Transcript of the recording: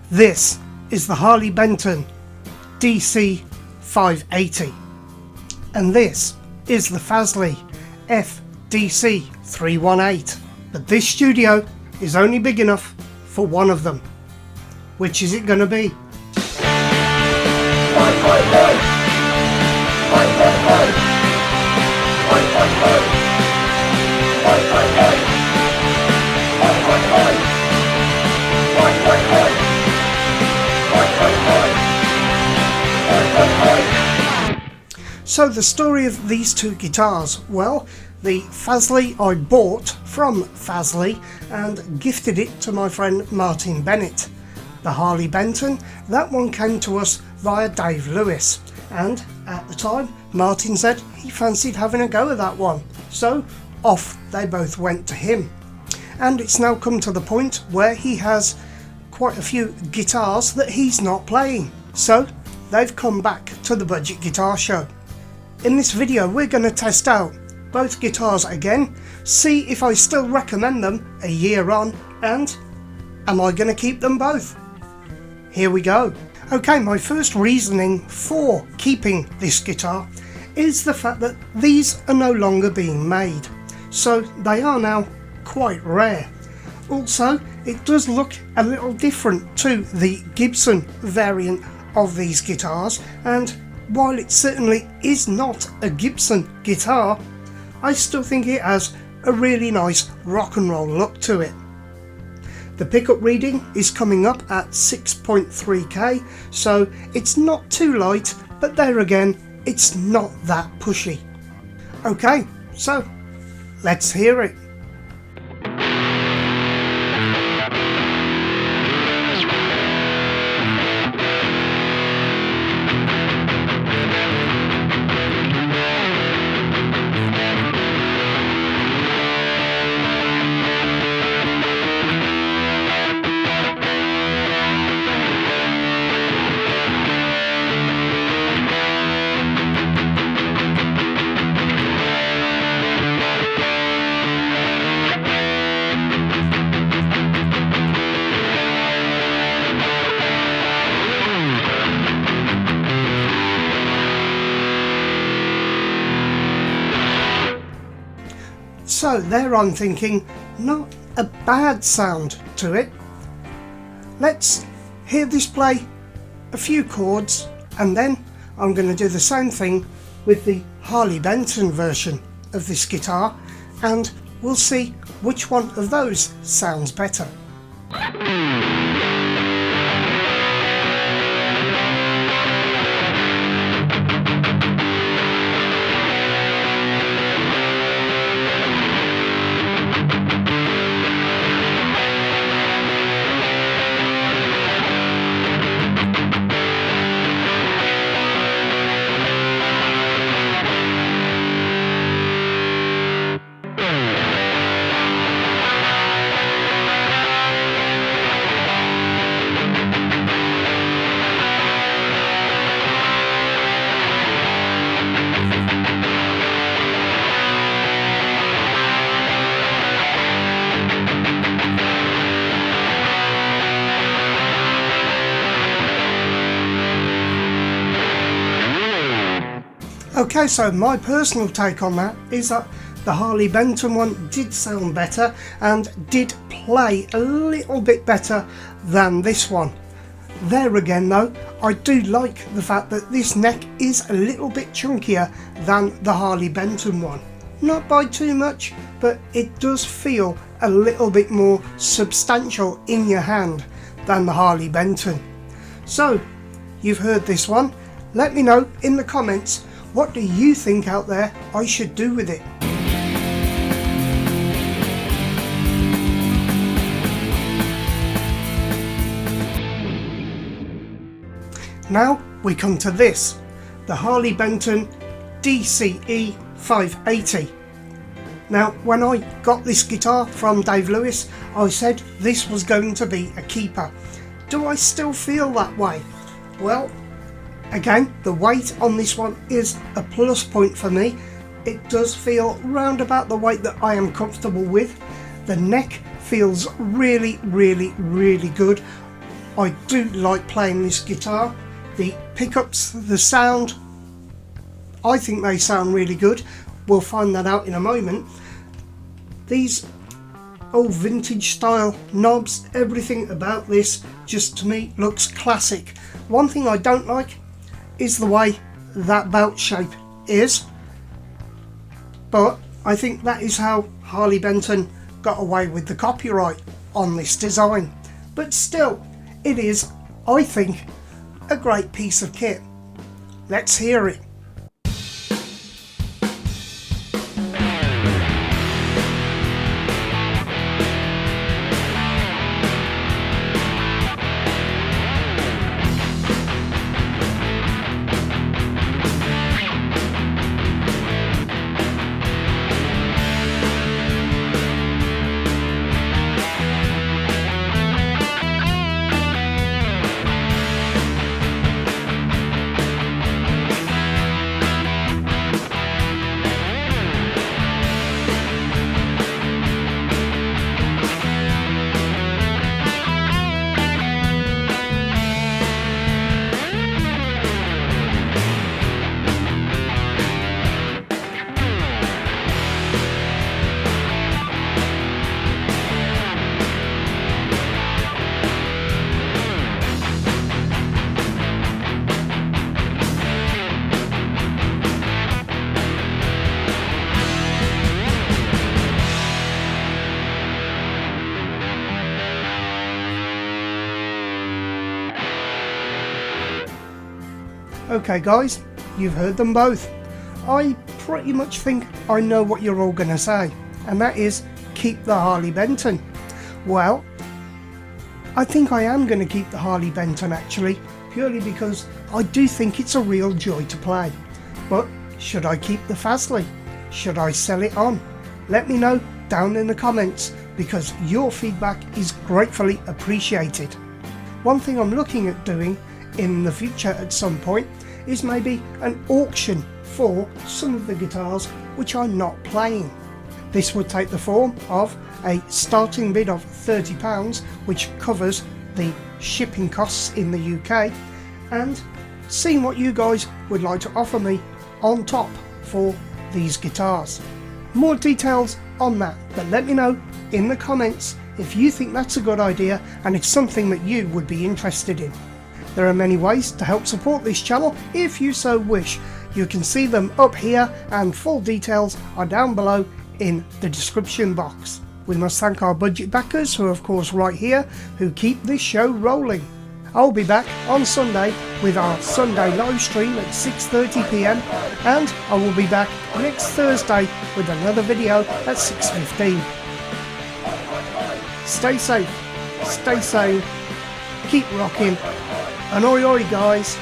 This is the Harley Benton DC 580, and this is the Fasley FDC 318, but this studio is only big enough for one of them. Which is it going to be? So the story of these two guitars, well, the Fasley I bought from Fasley and gifted it to my friend Martin Bennett. The Harley Benton, that one came to us via Dave Lewis, and at the time Martin said he fancied having a go at that one, so off they both went to him. And it's now come to the point where he has quite a few guitars that he's not playing, so they've come back to the Budget Guitar Show. In this video we're going to test out both guitars again, see if I still recommend them a year on, and am I going to keep them both? Here we go. Okay, my first reasoning for keeping this guitar is the fact that these are no longer being made, so they are now quite rare. Also, it does look a little different to the Gibson variant of these guitars, and while it certainly is not a Gibson guitar, I still think it has a really nice rock and roll look to it. The pickup reading is coming up at 6.3k, so it's not too light, but there again, it's not that pushy. Okay, so let's hear it. So there I'm thinking, not a bad sound to it. Let's hear this play a few chords, and then I'm going to do the same thing with the Harley Benton version of this guitar, and we'll see which one of those sounds better. Okay, so my personal take on that is that the Harley Benton one did sound better and did play a little bit better than this one. There again though, I do like the fact that this neck is a little bit chunkier than the Harley Benton one. Not by too much, but it does feel a little bit more substantial in your hand than the Harley Benton. So, you've heard this one. Let me know in the comments, what do you think out there I should do with it? Now we come to this, the Harley Benton DCE 580. Now when I got this guitar from Dave Lewis, I said this was going to be a keeper. Do I still feel that way? Well, again, the weight on this one is a plus point for me. It does feel round about the weight that I am comfortable with. The neck feels really good. I do like playing this guitar. The pickups, the sound, I think they sound really good. We'll find that out in a moment. These old vintage style knobs, everything about this just to me looks classic. One thing I don't like is the way that belt shape is, but I think that is how Harley Benton got away with the copyright on this design. But still, it is, I think, a great piece of kit. Let's hear it. Okay guys, you've heard them both. I pretty much think I know what you're all going to say, and that is keep the Harley Benton. Well, I think I am going to keep the Harley Benton actually, purely because I do think it's a real joy to play. But should I keep the Fasley? Should I sell it on? Let me know down in the comments, because your feedback is gratefully appreciated. One thing I'm looking at doing in the future at some point is maybe an auction for some of the guitars which I'm not playing. This would take the form of a starting bid of £30, which covers the shipping costs in the UK, and seeing what you guys would like to offer me on top for these guitars. More details on that, but let me know in the comments if you think that's a good idea and it's something that you would be interested in. There are many ways to help support this channel if you so wish. You can see them up here, and full details are down below in the description box. We must thank our budget backers, who are of course right here, who keep this show rolling. I'll be back on Sunday with our Sunday live stream at 6:30 PM, and I will be back next Thursday with another video at 6:15. Stay safe, stay sane, keep rocking, and oi oi guys.